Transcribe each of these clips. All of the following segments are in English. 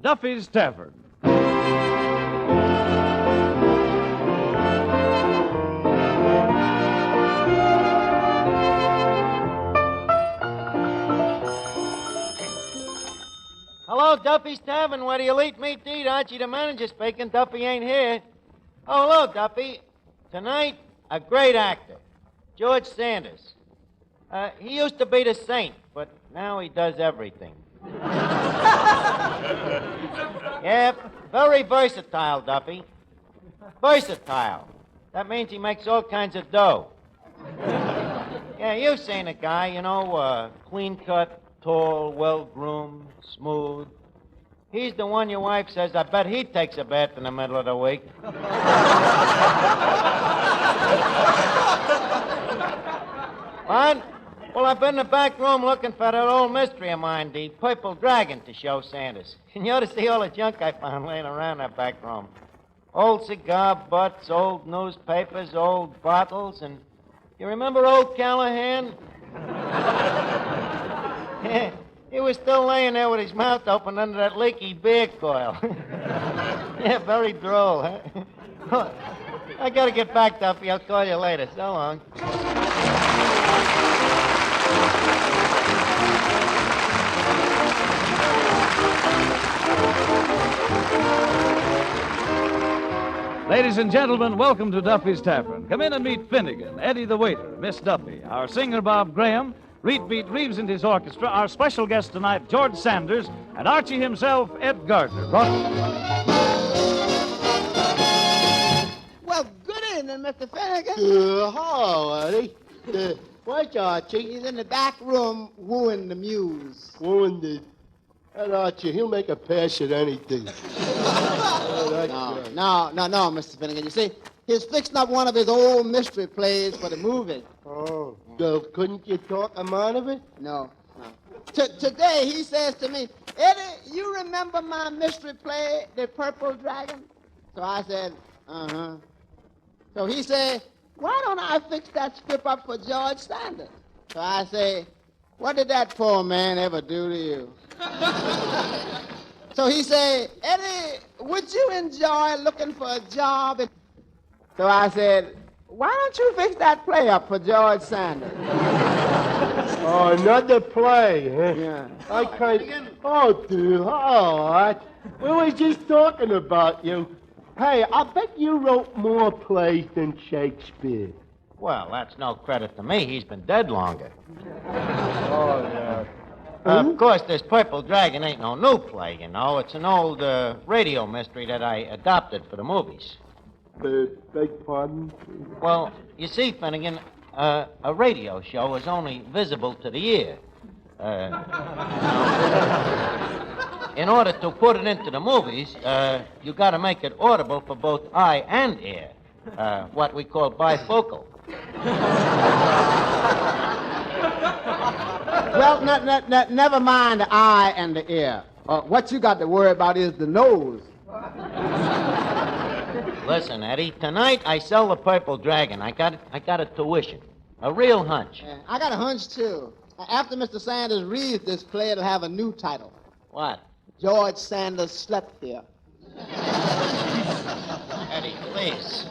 Duffy's Tavern. Hello, Duffy's Tavern, where the elite meet to eat. Archie, the manager, speaking. Duffy ain't here. Oh, hello, Duffy. Tonight, a great actor, George Sanders. He used to be the saint, but now he does everything. Yeah, very versatile, Duffy. Versatile. That means he makes all kinds of dough. Yeah, you've seen a guy, clean-cut, tall, well-groomed, smooth. He's the one your wife says, I bet he takes a bath in the middle of the week. What? Well, I've been in the back room looking for that old mystery of mine, the Purple Dragon, to show Sanders. And you ought to see all the junk I found laying around that back room. Old cigar butts, old newspapers, old bottles, and you remember old Callahan? Yeah, he was still laying there with his mouth open under that leaky beer coil. Yeah, very droll, huh? I gotta get back, Duffy. I'll call you later. So long. Ladies and gentlemen, welcome to Duffy's Tavern. Come in and meet Finnegan, Eddie the waiter, Miss Duffy, our singer Bob Graham, Reed Beat Reeves and his orchestra, our special guest tonight, George Sanders, and Archie himself, Ed Gardner. Well, good evening, Mr. Finnegan. Hello, Eddie. Where's Archie? He's in the back room wooing the muse. Wooing the... That Archie, he'll make a pass at anything. No, Mr. Finnegan. You see, he's fixing up one of his old mystery plays for the movie. Oh, so couldn't you talk him out of it? No. Today, he says to me, Eddie, you remember my mystery play, The Purple Dragon? So I said, uh-huh. So he said, why don't I fix that script up for George Sanders? So I say, what did that poor man ever do to you? So he said, Eddie, would you enjoy looking for a job? So I said, why don't you fix that play up for George Sanders? Oh, another play, huh? Yeah. I can't... Oh, dude, all right. We were just talking about you. Hey, I bet you wrote more plays than Shakespeare. Well, that's no credit to me. He's been dead longer. Oh, yeah. Of course, this Purple Dragon ain't no new play, you know. It's an old radio mystery that I adopted for the movies. Beg pardon? Well, you see, Finnegan, a radio show is only visible to the ear. In order to put it into the movies, you got to make it audible for both eye and ear, what we call bifocal. Well, never mind the eye and the ear. What you got to worry about is the nose. Listen, Eddie, tonight I sell the Purple Dragon. I got a tuition, a real hunch. Yeah, I got a hunch, too. After Mr. Sanders reads this play, it'll have a new title. What? George Sanders slept here. Eddie, please.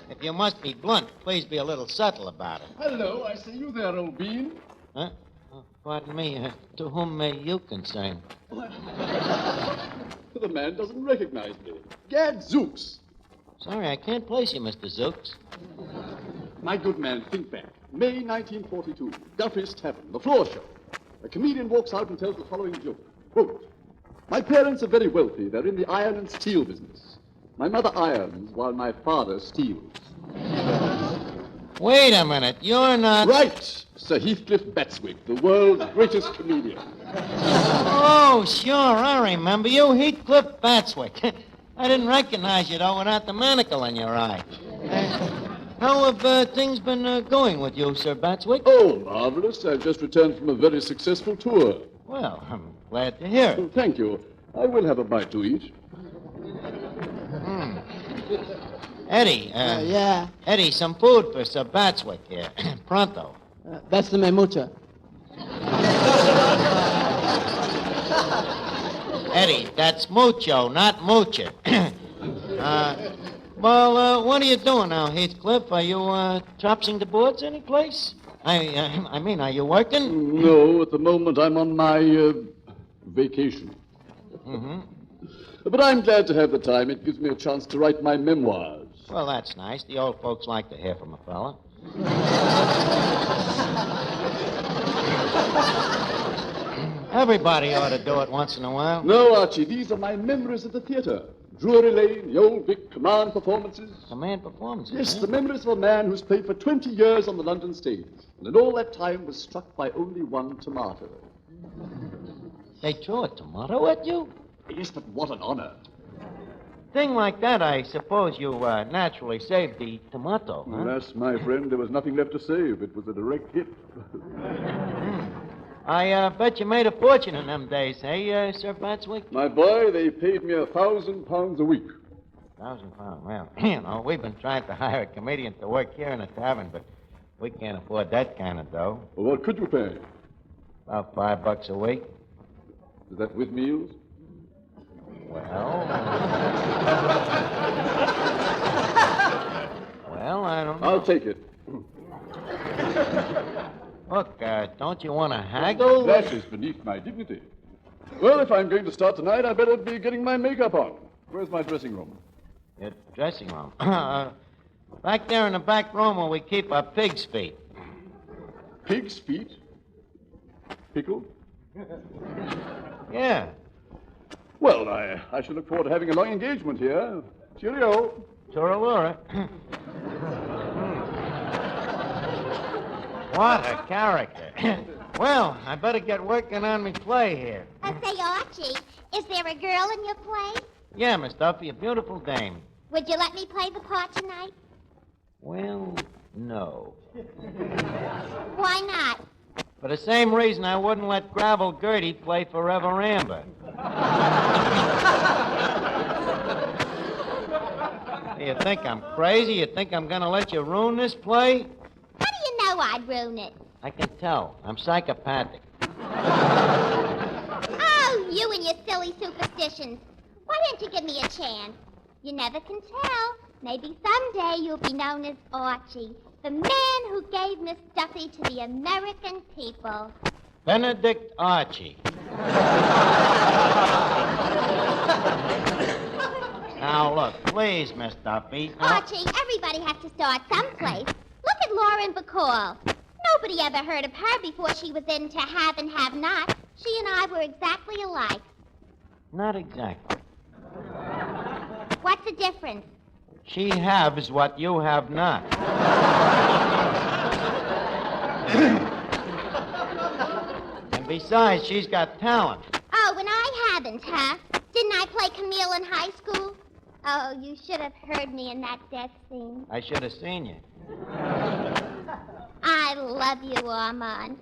If you must be blunt, please be a little subtle about it. Hello, I see you there, old bean. Huh? Oh, pardon me, to whom may you concern? The man doesn't recognize me. Gadzooks. Sorry, I can't place you, Mr. Zooks. My good man, think back. May 1942, Duffy'S Tavern, the floor show. A comedian walks out and tells the following joke. Quote, my parents are very wealthy. They're in the iron and steel business. My mother irons while my father steals. Wait a minute, you're not... Right, Sir Heathcliff Batswick, the world's greatest comedian. Oh, sure, I remember you, Heathcliff Batswick. I didn't recognize you, though, without the monocle in your eye. How have things been going with you, Sir Batswick? Oh, marvelous. I've just returned from a very successful tour. Well, I'm glad to hear it. Oh, thank you. I will have a bite to eat. Eddie, Yeah. Eddie, some food for Sir Batswick here. Pronto. Bésame mucho. Eddie, that's mucho, not mooching. What are you doing now, Heathcliff? Are you topsing the boards anyplace? I mean, are you working? No, at the moment I'm on my vacation. Mm-hmm. But I'm glad to have the time. It gives me a chance to write my memoirs. Well, that's nice. The old folks like to hear from a fella. Everybody ought to do it once in a while. No, Archie, these are my memories of the theater. Drury Lane, the old Vic command performances. Command performances? Yes, huh? the memories of a man who's played for 20 years on the London stage, and in all that time was struck by only one tomato. They threw a tomato at you? Yes, but what an honor. Thing like that, I suppose you naturally saved the tomato, huh? Alas, my friend, there was nothing left to save. It was a direct hit. I bet you made a fortune in them days, eh, Sir Batswick? My boy, they paid me £1,000 a week. £1,000. Well, you know, we've been trying to hire a comedian to work here in the tavern, but we can't afford that kind of dough. Well, what could you pay? About $5 a week. Is that with meals? Well, I don't know. I'll take it. Look, don't you want to haggle? That is beneath my dignity. Well, if I'm going to start tonight, I better be getting my makeup on. Where's my dressing room? Your dressing room. Back there in the back room where we keep our pig's feet. Pig's feet? Pickled? Yeah. Well, I shall look forward to having a long engagement here. Cheerio. Turalura. What a character. Well, I better get working on me play here. Say, Archie, is there a girl in your play? Yeah, Miss Duffy, a beautiful dame. Would you let me play the part tonight? Well, no. Why not? For the same reason I wouldn't let Gravel Gertie play Forever Amber. You think I'm crazy? You think I'm going to let you ruin this play? How do you know I'd ruin it? I can tell. I'm psychopathic. Oh, you and your silly superstitions. Why didn't you give me a chance? You never can tell. Maybe someday you'll be known as Archie, the man who gave Miss Duffy to the American people. Benedict Archie. Now, look, please, Miss Duffy. Archie, everybody has to start someplace. Look at Lauren Bacall. Nobody ever heard of her before she was into Have and Have Not. She and I were exactly alike. Not exactly. What's the difference? She has what you have not. And besides, she's got talent. Oh, and I haven't, huh? Didn't I play Camille in high school? Oh, you should have heard me in that death scene. I should have seen you. I love you, Armand.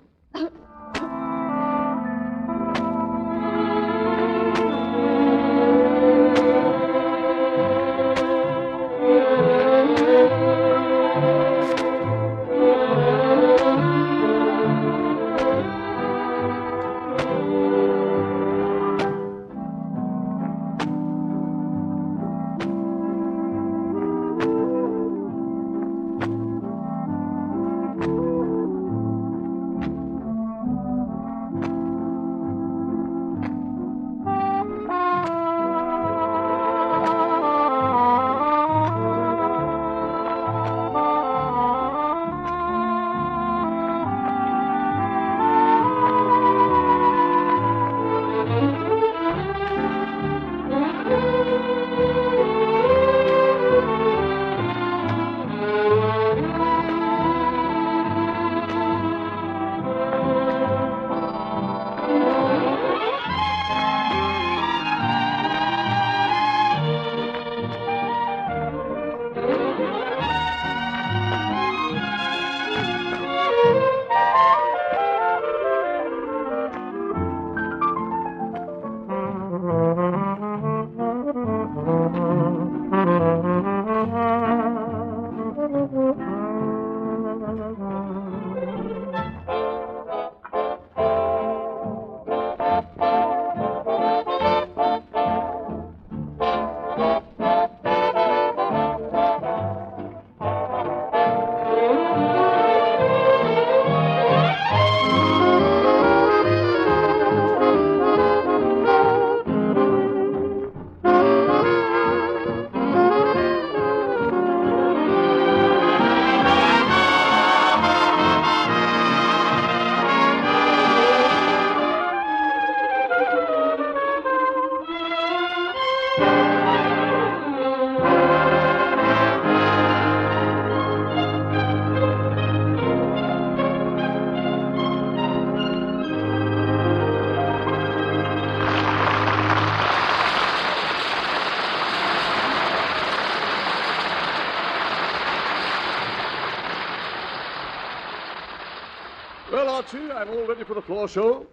for the floor show?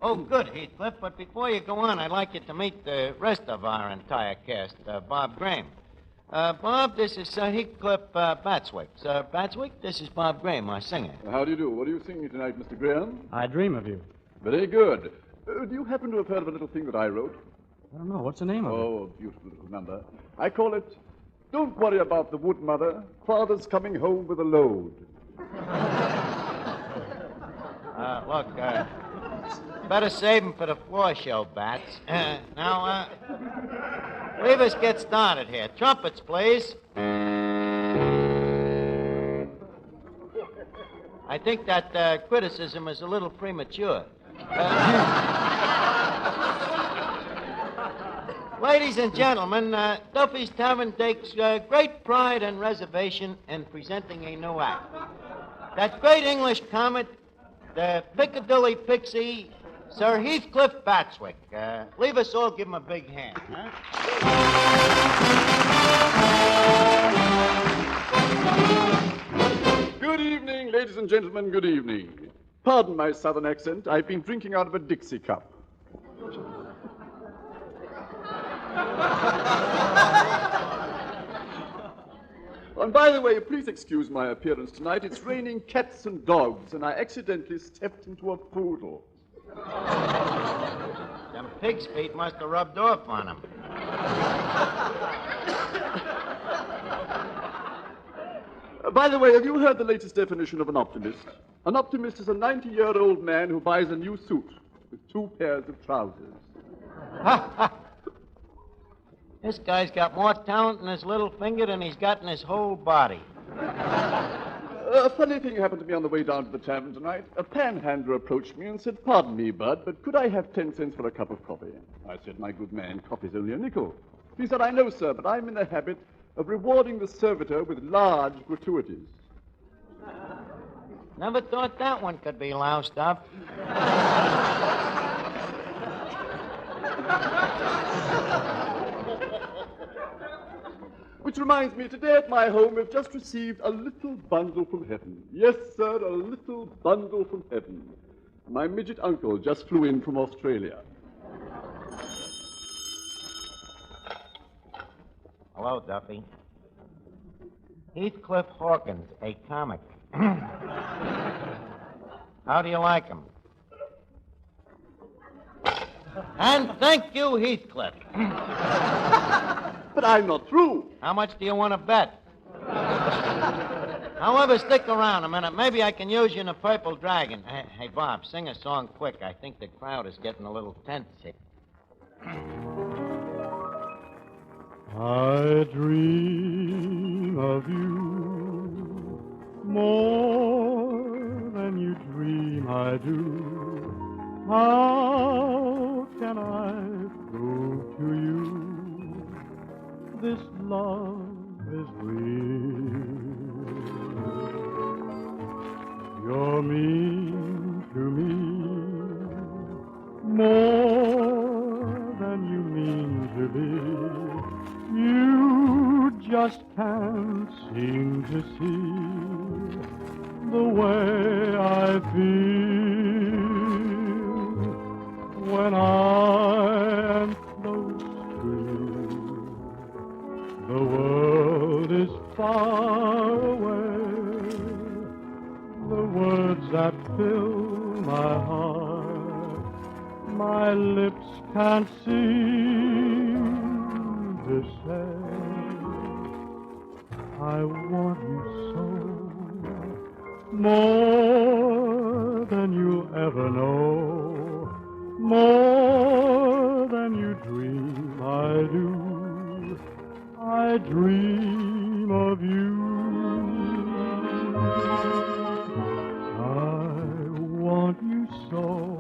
Oh, good, Heathcliff. But before you go on, I'd like you to meet the rest of our entire cast. Bob Graham. Bob, this is Sir Heathcliff Batswick. Sir Batswick, this is Bob Graham, our singer. How do you do? What are you singing tonight, Mr. Graham? I dream of you. Very good. Do you happen to have heard of a little thing that I wrote? I don't know. What's the name of it? Oh, a beautiful little number. I call it, Don't Worry About the Wood, Mother. Father's coming home with a load. Look, better save him for the floor show, Bats. Now, leave us get started here. Trumpets, please. I think that criticism is a little premature. Ladies and gentlemen, Duffy's Tavern takes great pride and reservation in presenting a new act. That great English comet, the Piccadilly Pixie, Sir Heathcliff Batswick. Leave us all give him a big hand. Good evening, ladies and gentlemen, good evening. Pardon my southern accent. I've been drinking out of a Dixie cup. And by the way, please excuse my appearance tonight. It's raining cats and dogs, and I accidentally stepped into a poodle. Them pig's feet must have rubbed off on him. By the way, have you heard the latest definition of an optimist? An optimist is a 90-year-old man who buys a new suit with 2 pairs of trousers. This guy's got more talent in his little finger than he's got in his whole body. A funny thing happened to me on the way down to the tavern tonight. A panhandler approached me and said, "Pardon me, Bud, but could I have 10 cents for a cup of coffee?" I said, "My good man, coffee's only a nickel." He said, "I know, sir, but I'm in the habit of rewarding the servitor with large gratuities." Never thought that one could be loused up. Which reminds me, today at my home, we've just received a little bundle from heaven. Yes, sir, a little bundle from heaven. My midget uncle just flew in from Australia. Hello, Duffy. Heathcliff Hawkins, a comic. How do you like him? And thank you, Heathcliff. But I'm not through. How much do you want to bet? However, stick around a minute. Maybe I can use you in a Purple Dragon. Hey, Bob, sing a song quick. I think the crowd is getting a little tense here. I dream of you more than you dream I do. How can I prove to you this love is real? You're mean to me more than you mean to be. You just can't seem to see the way I feel when I am close to you. The world is far away. The words that fill my heart, my lips can't seem to say. I want you so, more than you'll ever know, more than you dream I do. I dream of you. I want you so,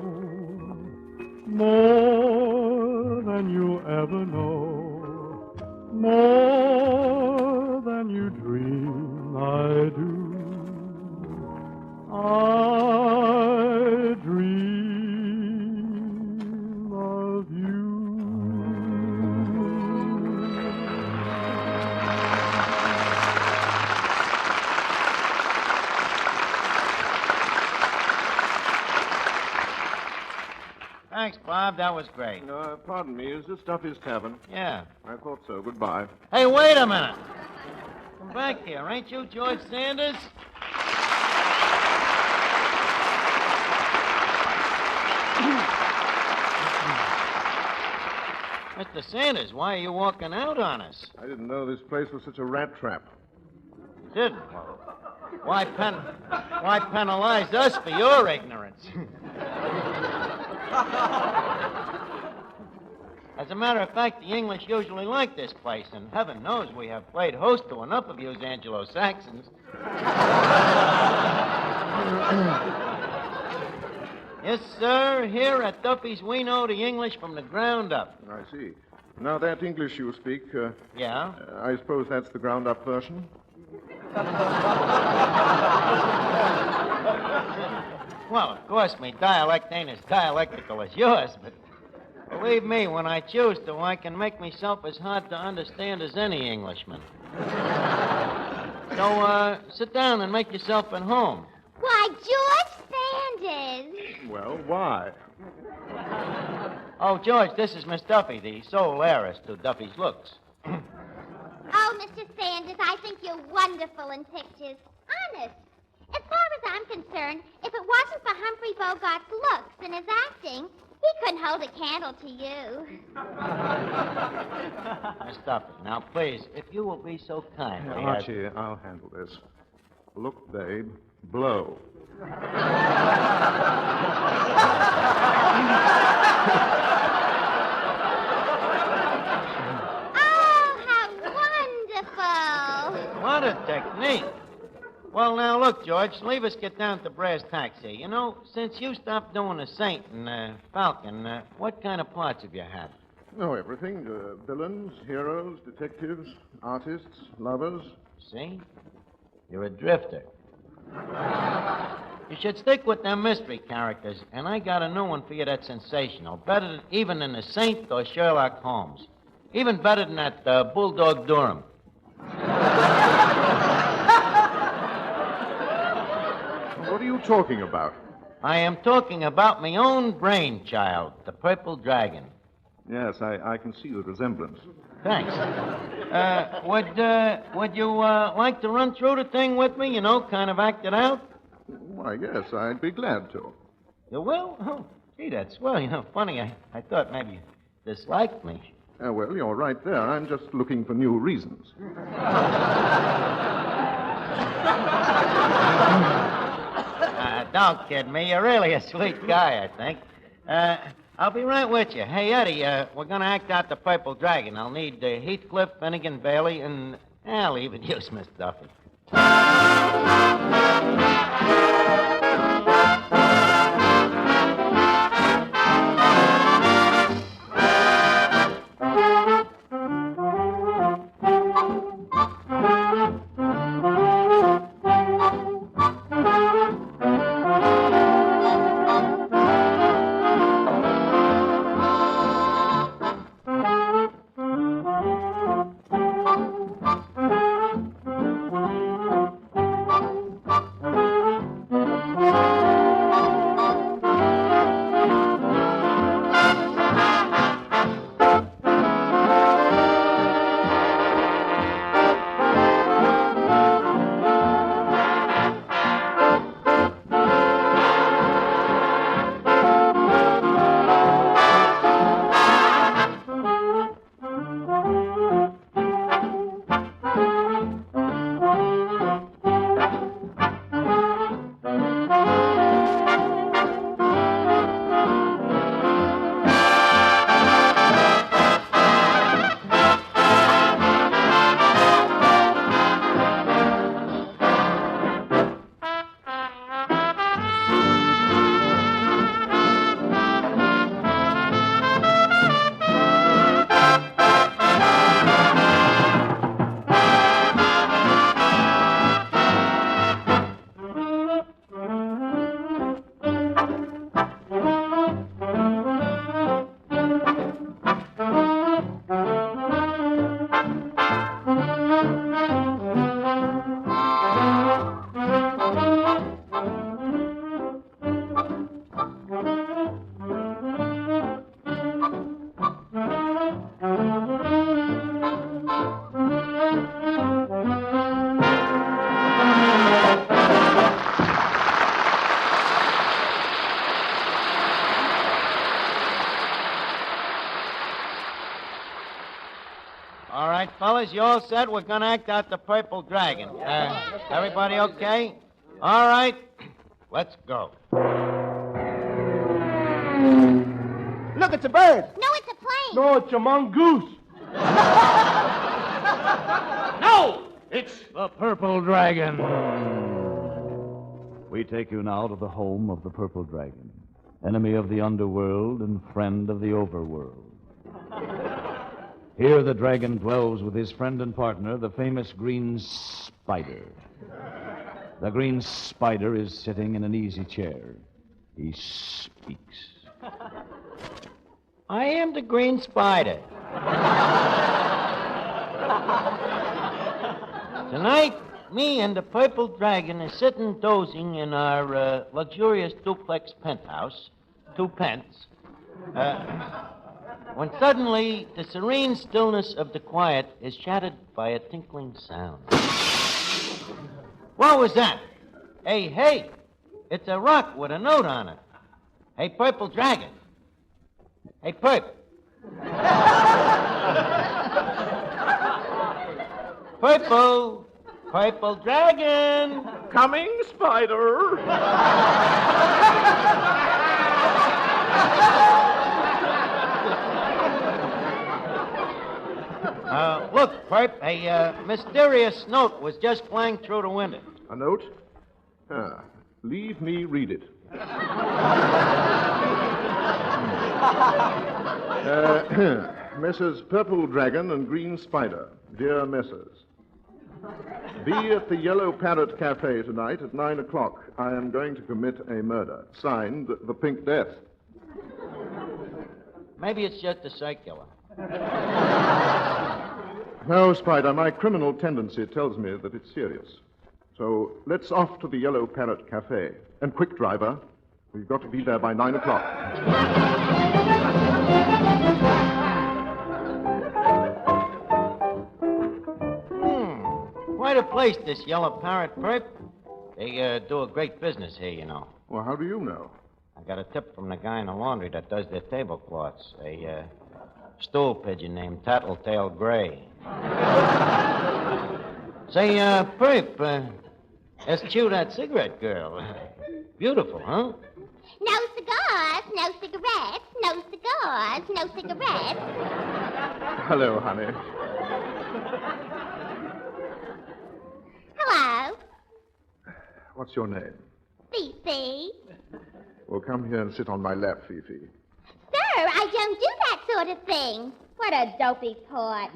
more than you ever know, more than you dream I do. I dream of you. Bob. That was great. Pardon me, is this Duffy's Tavern? Yeah. I thought so. Goodbye. Hey, wait a minute. Come back here. Ain't you George Sanders? Mr. Sanders, why are you walking out on us? I didn't know this place was such a rat trap. You didn't? Why penalize us for your ignorance? As a matter of fact, the English usually like this place, and heaven knows we have played host to enough of you Anglo-Saxons. Yes, sir. Here at Duffy's, we know the English from the ground up. I see. Now, that English you speak, Yeah? I suppose that's the ground-up version? Well, of course, me dialect ain't as dialectical as yours, but believe me, when I choose to, I can make myself as hard to understand as any Englishman. So, sit down and make yourself at home. Why, George Sanders. Well, why? Oh, George, this is Miss Duffy, the sole heiress to Duffy's looks. Oh, Mr. Sanders, I think you're wonderful in pictures. Honest. As far as I'm concerned, if it wasn't for Humphrey Bogart's looks and his acting, he couldn't hold a candle to you. Miss Duffy, now, please, if you will be so kind. Archie, I'll handle this. Look, babe, blow. Oh, how wonderful. What a technique. Well, now, look, George, leave us get down to brass tacks here. You know, since you stopped doing the Saint and Falcon, what kind of plots have you had? Oh, everything. Villains, heroes, detectives, artists, lovers. See? You're a drifter. You should stick with them mystery characters, and I got a new one for you that's sensational. Better than, even than the Saint or Sherlock Holmes. Even better than that Bulldog Durham. What are you talking about? I am talking about my own brainchild, the Purple Dragon. Yes, I can see the resemblance. Thanks. Would you like to run through the thing with me, you know, kind of act it out? Why, yes, I'd be glad to. You will? Oh, gee, that's swell. You know, funny, I thought maybe you disliked me. Well, you're right there. I'm just looking for new reasons. Don't kid me. You're really a sweet guy, I think. I'll be right with you. Hey, Eddie, we're going to act out the Purple Dragon. I'll need Heathcliff, Finnegan, Bailey, and I'll even use Miss Duffy. All right, fellas, you all set? We're going to act out the Purple Dragon. Everybody okay? All right, let's go. Look, it's a bird. No, it's a plane. No, it's a mongoose. No! It's the Purple Dragon. We take you now to the home of the Purple Dragon, enemy of the underworld and friend of the overworld. Here the dragon dwells with his friend and partner, the famous Green Spider. The Green Spider is sitting in an easy chair. He speaks. I am the Green Spider. Tonight, me and the Purple Dragon are sitting dozing in our luxurious duplex penthouse, 2 pence, when suddenly the serene stillness of the quiet is shattered by a tinkling sound. What was that? Hey, it's a rock with a note on it. Hey, Purple Dragon. Hey, Perp. Purple Dragon. Coming, Spider. Look, Perp, a mysterious note was just flying through the window. A note? Leave me read it. Messrs. Purple Dragon and Green Spider. Dear Messrs. Be at the Yellow Parrot Cafe tonight at 9 o'clock. I am going to commit a murder. Signed, The Pink Death. Maybe it's just a circular. No, Spider, my criminal tendency tells me that it's serious. So let's off to the Yellow Parrot Cafe. And quick, driver. We've got to be there by 9 o'clock. Quite a place, this Yellow Parrot, Perp. They do a great business here, you know. Well, how do you know? I got a tip from the guy in the laundry that does their tablecloths. A stool pigeon named Tattletale Gray. Say, Perp, let's chew that cigarette, girl. Beautiful, huh? No cigars, no cigarettes, no cigars, no cigarettes. Hello, honey. Hello, What's your name? Fifi. Well, come here and sit on my lap, Fifi. Sir, I don't do that sort of thing. What a dopey part.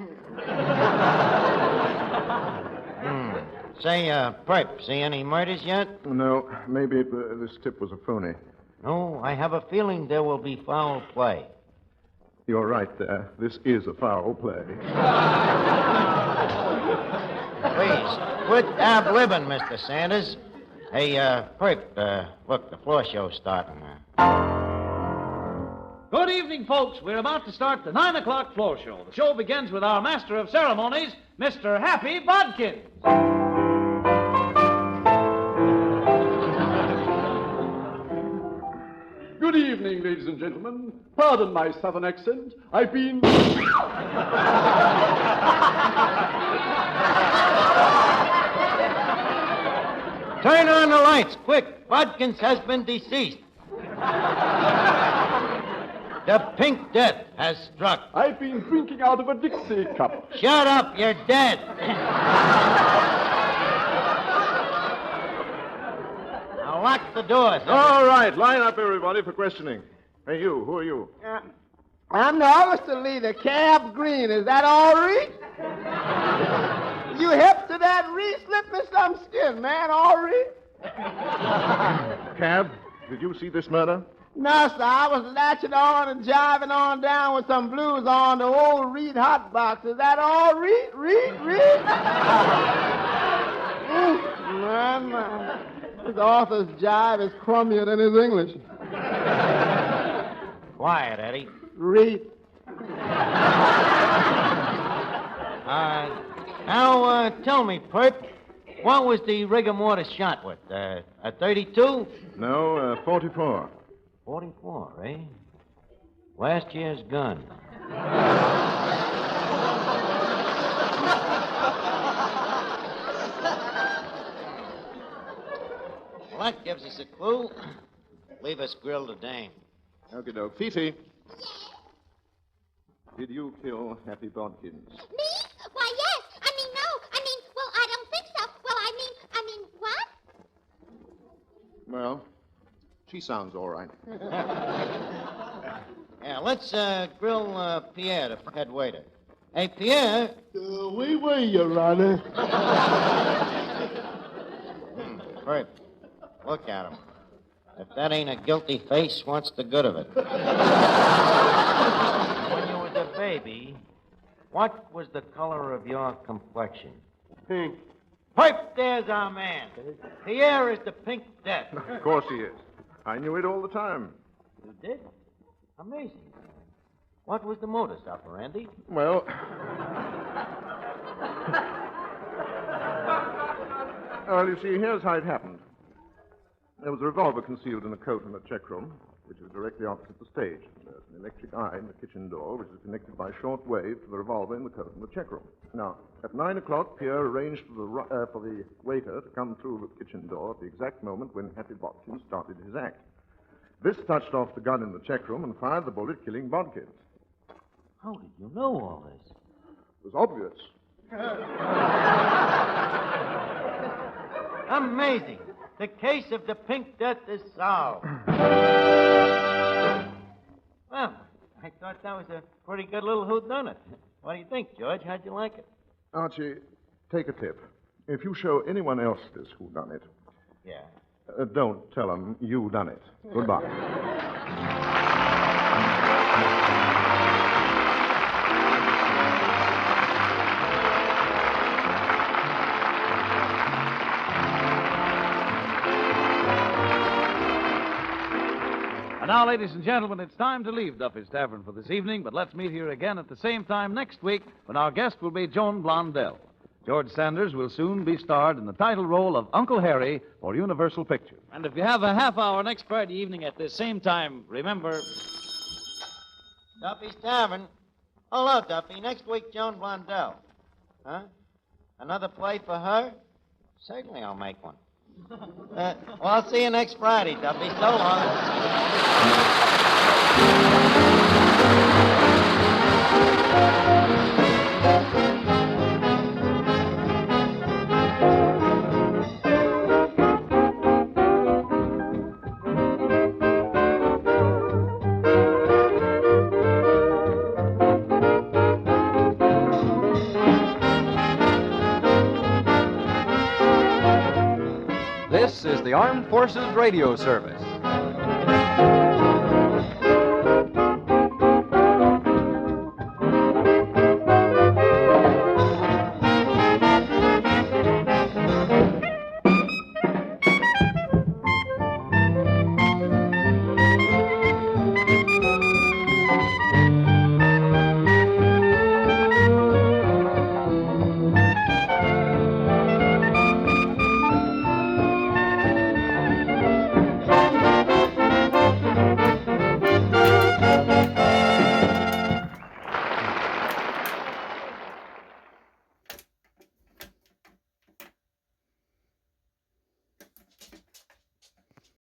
Say, Perp, see any murders yet? No, maybe this tip was a phony. No, I have a feeling there will be foul play. You're right there. This is a foul play. Please, quit ab-libbing, Mr. Sanders. Hey, Perp, look, the floor show's starting now. Good evening, folks. We're about to start the 9 o'clock floor show. The show begins with our master of ceremonies, Mr. Happy Bodkins. Good evening, ladies and gentlemen. Pardon my southern accent. I've been... Turn on the lights, quick. Bodkins has been deceased. The Pink Death has struck. I've been drinking out of a Dixie cup. Shut up, you're dead. Now lock the doors. All right, line up, everybody, for questioning. Hey, you. Who are you? I'm the officer leader, Cab Green. Is that all right? You hip to that, Reed? Slip me some skin, man. All right? Cab, did you see this murder? No, sir. I was latching on and jiving on down with some blues on the old Reed hot box. Is that all, Reed? Reed? Man. His author's jive is crummier than his English. Quiet, Eddie. Reed. Now, tell me, Perp, what was the rigor mortis shot with? A 32? No, 44. 44, eh? Last year's gun. that gives us a clue. Leave us grill the dame. Okie doke. Fifi. Did you kill Happy Bodkins? Me? Why, yes. Well, I don't think so. Well, what? Well, she sounds all right. Yeah, let's grill Pierre, the head waiter. Hey, Pierre. Oui, Your Honor. Bert, look at him. If that ain't a guilty face, what's the good of it? When you was a baby, what was the color of your complexion? Pink. Right there's our man. Pierre is the Pink Death. Of course he is. I knew it all the time. You did? Amazing. What was the modus operandi? Well, you see, here's how it happened. There was a revolver concealed in a coat in the check room, which is directly opposite the stage. There's an electric eye in the kitchen door, which is connected by short wave to the revolver in the coat in the check room. Now, at 9 o'clock, Pierre arranged for the waiter to come through the kitchen door at the exact moment when Happy Bodkins started his act. This touched off the gun in the check room and fired the bullet, killing Bodkins. How did you know all this? It was obvious. Amazing. The case of the Pink Death is solved. Well, I thought that was a pretty good little whodunit. What do you think, George? How'd you like it? Archie, take a tip. If you show anyone else this whodunit, Yeah. don't tell them you done it. Goodbye. And now, ladies and gentlemen, it's time to leave Duffy's Tavern for this evening, but let's meet here again at the same time next week when our guest will be Joan Blondell. George Sanders will soon be starred in the title role of Uncle Harry for Universal Pictures. And if you have a half hour next Friday evening at this same time, remember... Duffy's Tavern. Hello, Duffy. Next week, Joan Blondell. Huh? Another play for her? Certainly I'll make one. Well, I'll see you next Friday, Duffy. So long. This is the Armed Forces Radio Service.